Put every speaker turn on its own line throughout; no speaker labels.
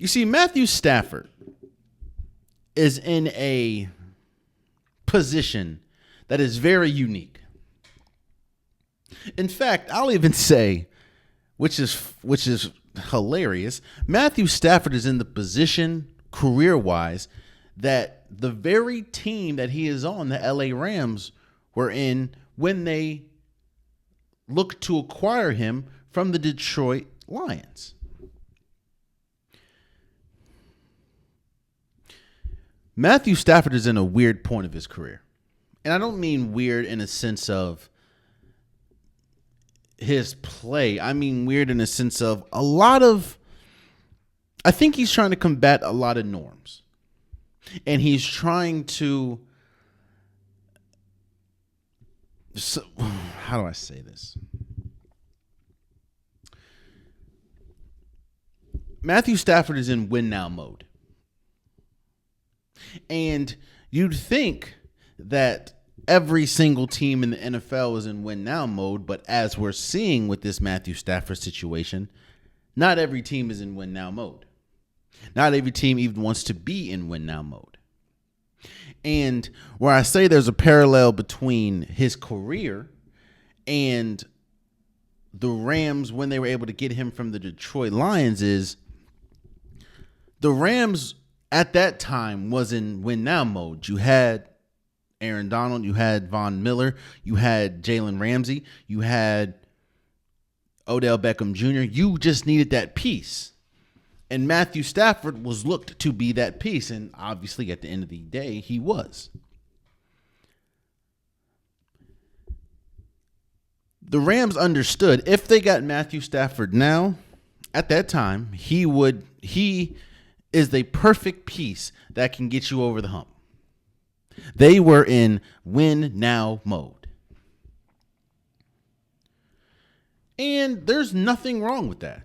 You see, Matthew Stafford is in a position that is very unique. In fact, I'll even say, which is hilarious, Matthew Stafford is in the position career-wise that the very team that he is on, the LA Rams, were in when they looked to acquire him from the Detroit Lions. Matthew Stafford is in a weird point of his career. And I don't mean weird in a sense of his play. I mean weird in a sense of I think he's trying to combat a lot of norms. And he's trying to, how do I say this? Matthew Stafford is in win now mode. And you'd think that every single team in the NFL is in win now mode, but as we're seeing with this Matthew Stafford situation, not every team is in win now mode. Not every team even wants to be in win now mode. And where I say there's a parallel between his career and the Rams when they were able to get him from the Detroit Lions is the Rams at that time was in win now mode. You had Aaron Donald, you had Von Miller, you had Jalen Ramsey, you had Odell Beckham Jr. You just needed that piece. And Matthew Stafford was looked to be that piece. And obviously at the end of the day, he was. The Rams understood if they got Matthew Stafford now, at that time, he is the perfect piece that can get you over the hump. They were in win now mode. And there's nothing wrong with that.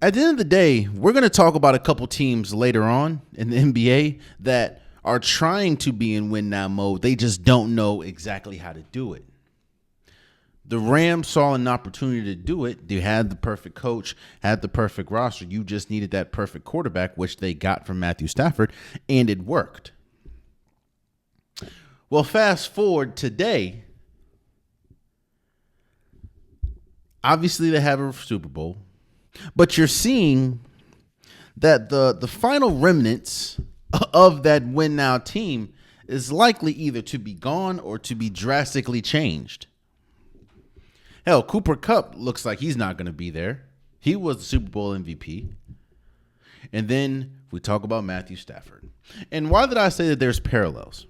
At the end of the day, we're going to talk about a couple teams later on in the NBA that are trying to be in win now mode. They just don't know exactly how to do it. The Rams saw an opportunity to do it. They had the perfect coach, had the perfect roster. You just needed that perfect quarterback, which they got from Matthew Stafford, and it worked. Well, fast forward today. Obviously, they have a Super Bowl, but you're seeing that the final remnants of that win now team is likely either to be gone or to be drastically changed. Hell, Cooper Kupp looks like he's not going to be there. He was the Super Bowl MVP. And then we talk about Matthew Stafford. And why did I say that there's parallels?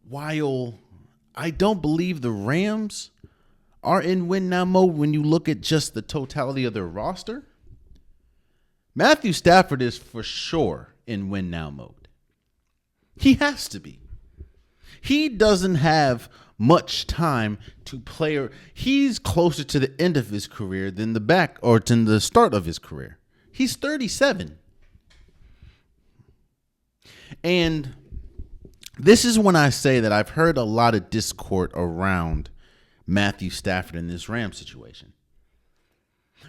While I don't believe the Rams are in win now mode when you look at just the totality of their roster, Matthew Stafford is for sure in win now mode. He has to be. He doesn't have much time to play. He's closer to the end of his career than than the start of his career. He's 37. And this is when I say that I've heard a lot of discord around Matthew Stafford in this Rams situation.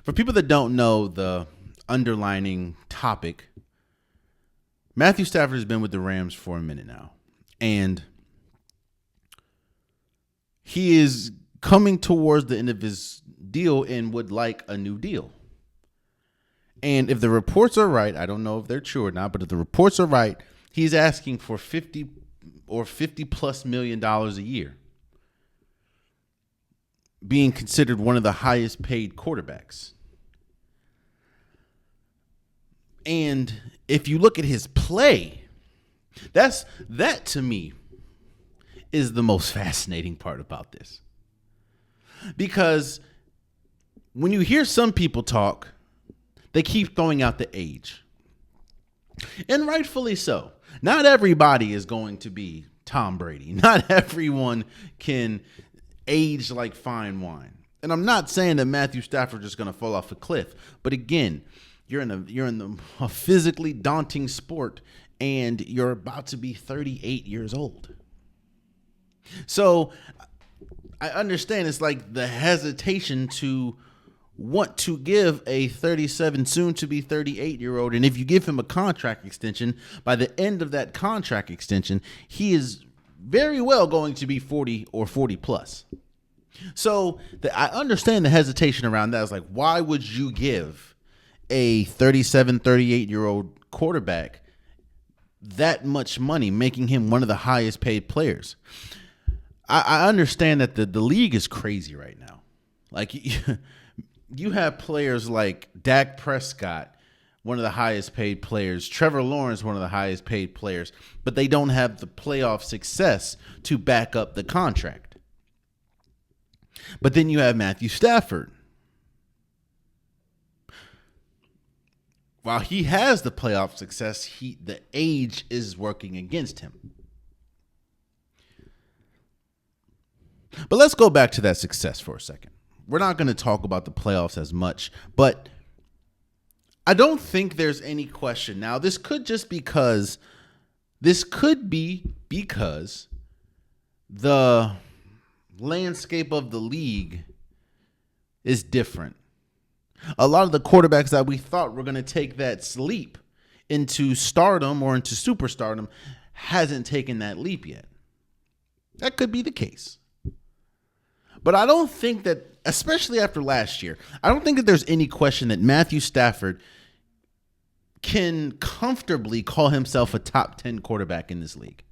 For people that don't know the underlining topic, Matthew Stafford has been with the Rams for a minute now. And he is coming towards the end of his deal and would like a new deal. And if the reports are right, I don't know if they're true or not, but if the reports are right, he's asking for $50 plus million a year, being considered one of the highest paid quarterbacks. And if you look at his play, that to me is the most fascinating part about this. Because when you hear some people talk, they keep throwing out the age. And rightfully so. Not everybody is going to be Tom Brady. Not everyone can age like fine wine. And I'm not saying that Matthew Stafford is going to fall off a cliff. But again, you're in a physically daunting sport, and you're about to be 38 years old. So I understand it's like the hesitation to want to give a 37 soon to be 38-year-old, and if you give him a contract extension, by the end of that contract extension, he is very well going to be 40 or 40 plus. So I understand the hesitation around that. It's like, why would you give a 37, 38-year-old quarterback that much money, making him one of the highest paid players? I understand that the league is crazy right now. Like, you have players like Dak Prescott, one of the highest paid players, Trevor Lawrence, one of the highest paid players, but they don't have the playoff success to back up the contract. But then you have Matthew Stafford. While he has the playoff success, the age is working against him. But let's go back to that success for a second. We're not going to talk about the playoffs as much, but I don't think there's any question. Now, this could be because the landscape of the league is different. A lot of the quarterbacks that we thought were going to take that leap into stardom or into superstardom hasn't taken that leap yet. That could be the case. But I don't think that, especially after last year, I don't think that there's any question that Matthew Stafford can comfortably call himself a top 10 quarterback in this league.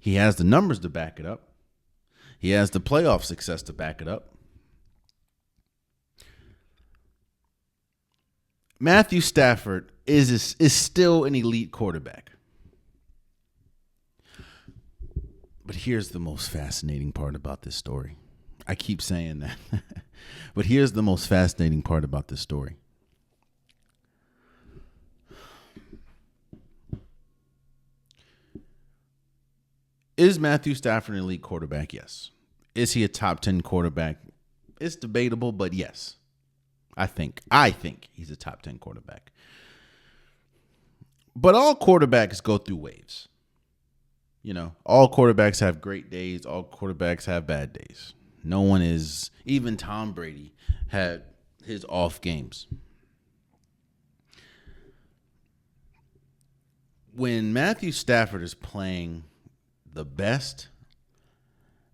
He has the numbers to back it up. He has the playoff success to back it up. Matthew Stafford is still an elite quarterback. But here's the most fascinating part about this story. I keep saying that. But here's the most fascinating part about this story. Is Matthew Stafford an elite quarterback? Yes. Is he a top 10 quarterback? It's debatable, but yes. I think he's a top 10 quarterback. But all quarterbacks go through waves. You know, all quarterbacks have great days. All quarterbacks have bad days. No one is, even Tom Brady had his off games. When Matthew Stafford is playing the best,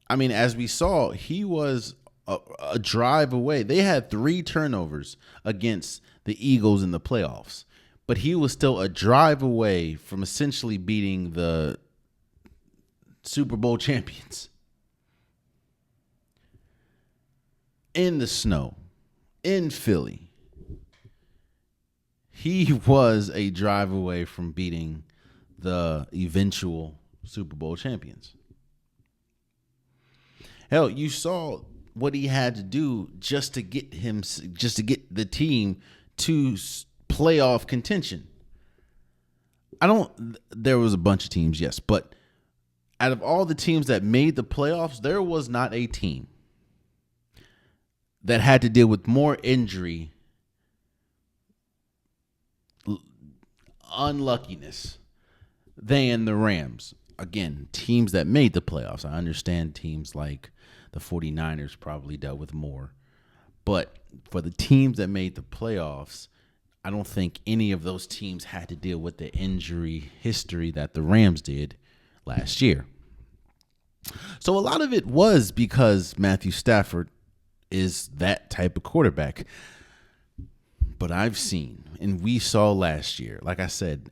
I mean, as we saw, he was a drive away. They had 3 turnovers against the Eagles in the playoffs, but he was still a drive away from essentially beating the Super Bowl champions. In the snow, in Philly, he was a drive away from beating the eventual Super Bowl champions. Hell, you saw what he had to do just to get the team to playoff contention. There was a bunch of teams, yes, but out of all the teams that made the playoffs, there was not a team that had to deal with more injury, unluckiness than the Rams. Again, teams that made the playoffs. I understand teams like the 49ers probably dealt with more. But for the teams that made the playoffs, I don't think any of those teams had to deal with the injury history that the Rams did last year. So a lot of it was because Matthew Stafford is that type of quarterback. But I've seen, and we saw last year, like I said,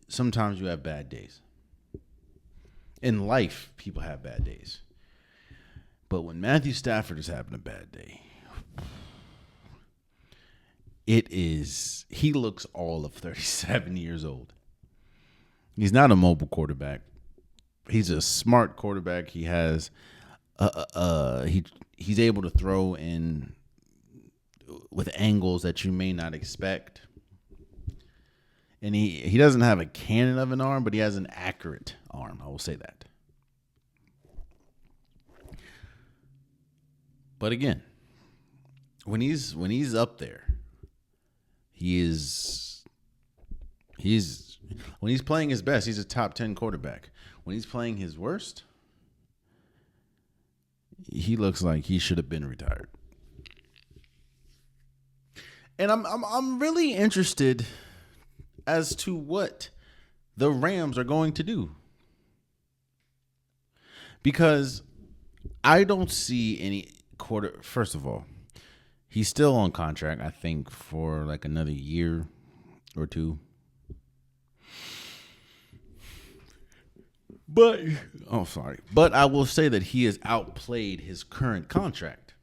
sometimes you have bad days. In life, people have bad days. But when Matthew Stafford is having a bad day, he looks all of 37 years old. He's not a mobile quarterback. He's a smart quarterback. He has he's able to throw in with angles that you may not expect. And he doesn't have a cannon of an arm, but he has an accurate arm. I will say that. But again, when he's up there, he's when he's playing his best, he's a top 10 quarterback. When he's playing his worst, he looks like he should have been retired. And I'm really interested as to what the Rams are going to do, because I don't see any quarter. First of all, he's still on contract, I think, for like another year or two. But But I will say that he has outplayed his current contract.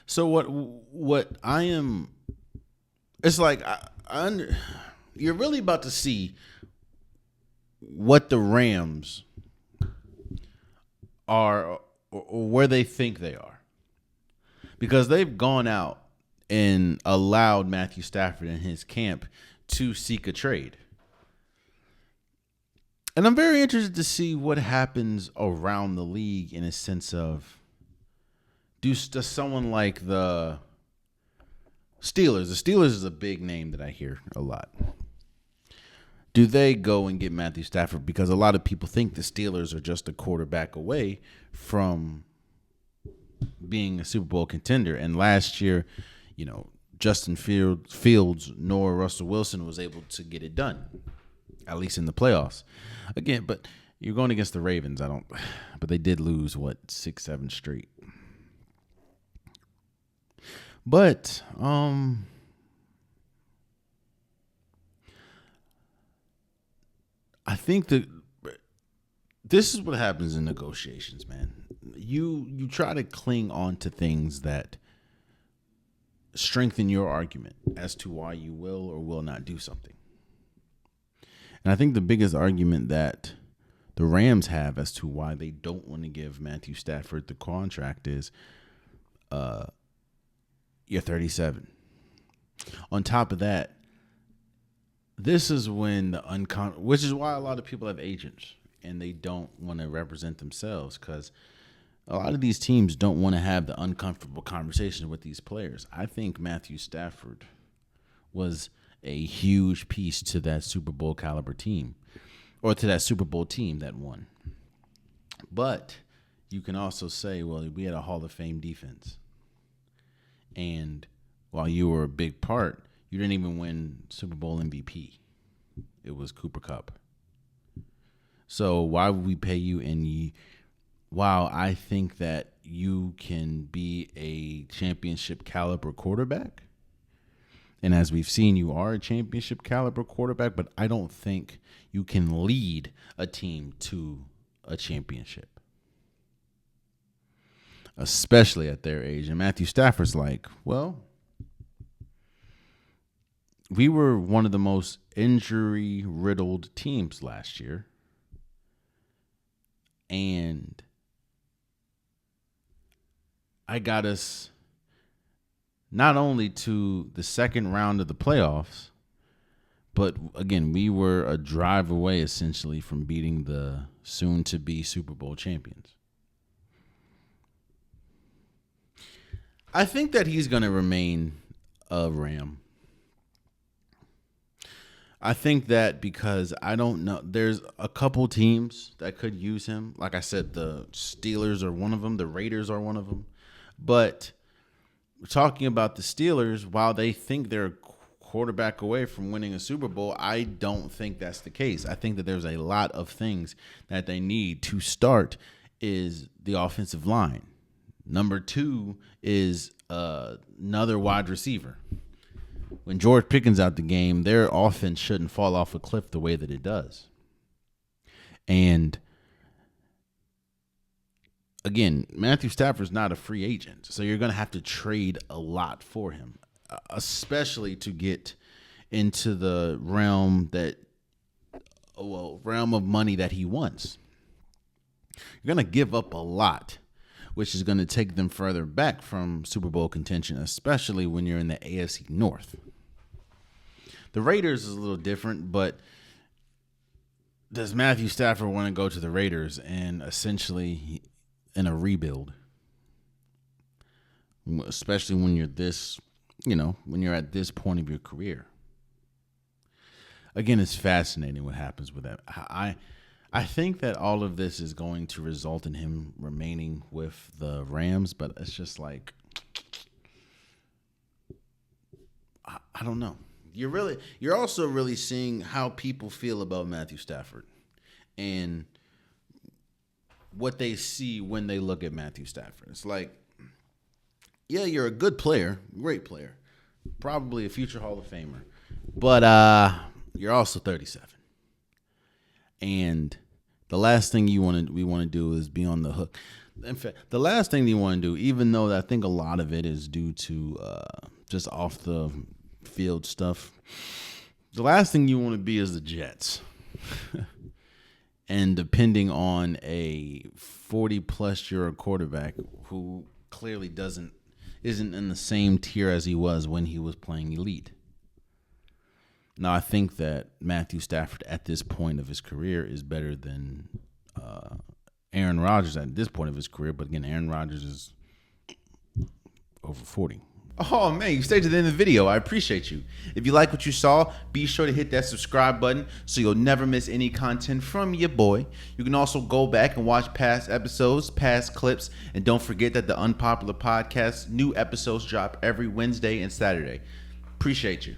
So what I am, it's like you're really about to see what the Rams are, or where they think they are, because they've gone out and allowed Matthew Stafford and his camp to seek a trade. And I'm very interested to see what happens around the league in a sense of, does someone like the Steelers is a big name that I hear a lot. Do they go and get Matthew Stafford? Because a lot of people think the Steelers are just a quarterback away from being a Super Bowl contender. And last year, Justin Fields nor Russell Wilson was able to get it done, at least in the playoffs. Again, but you're going against the Ravens. But they did lose 6-7 straight. But I think that this is what happens in negotiations, man. You try to cling on to things that strengthen your argument as to why you will or will not do something. And I think the biggest argument that the Rams have as to why they don't want to give Matthew Stafford the contract is, you're 37. On top of that, this is when which is why a lot of people have agents and they don't want to represent themselves, because a lot of these teams don't want to have the uncomfortable conversation with these players. I think Matthew Stafford was a huge piece to that Super Bowl caliber team, or to that Super Bowl team that won. But you can also say, well, we had a Hall of Fame defense. And while you were a big part, you didn't even win Super Bowl MVP. It was Cooper Kupp. So why would we pay you? And while I think that you can be a championship caliber quarterback, and as we've seen, you are a championship caliber quarterback, but I don't think you can lead a team to a championship, especially at their age. And Matthew Stafford's like, well, we were one of the most injury-riddled teams last year, and I got us not only to the second round of the playoffs, but again, we were a drive away essentially from beating the soon-to-be Super Bowl champions. I think that he's going to remain a Ram. I think that because I don't know, there's a couple teams that could use him. Like I said, the Steelers are one of them. The Raiders are one of them. But we're talking about the Steelers, while they think they're a quarterback away from winning a Super Bowl, I don't think that's the case. I think that there's a lot of things that they need to start is the offensive line. Number two is another wide receiver. When George Pickens out the game, their offense shouldn't fall off a cliff the way that it does. And again, Matthew Stafford's not a free agent, so you're going to have to trade a lot for him, especially to get into the realm of money that he wants. You're going to give up a lot, which is going to take them further back from Super Bowl contention, especially when you're in the AFC North. The Raiders is a little different, but does Matthew Stafford want to go to the Raiders and essentially in a rebuild? Especially when you're when you're at this point of your career. Again, it's fascinating what happens with that. I I think that all of this is going to result in him remaining with the Rams, but it's just like I don't know. You're also really seeing how people feel about Matthew Stafford and what they see when they look at Matthew Stafford. It's like, yeah, you're a good player, great player, probably a future Hall of Famer, but you're also 37, and the last thing we want to do is be on the hook. In fact, the last thing you want to do, even though I think a lot of it is due to just off the field stuff, the last thing you want to be is the Jets. And depending on a 40+ year quarterback who clearly isn't in the same tier as he was when he was playing elite. Now, I think that Matthew Stafford at this point of his career is better than Aaron Rodgers at this point of his career. But again, Aaron Rodgers is over 40. Oh, man, you stayed to the end of the video. I appreciate you. If you like what you saw, be sure to hit that subscribe button so you'll never miss any content from your boy. You can also go back and watch past episodes, past clips, and don't forget that the Unpopular Podcast, new episodes drop every Wednesday and Saturday. Appreciate you.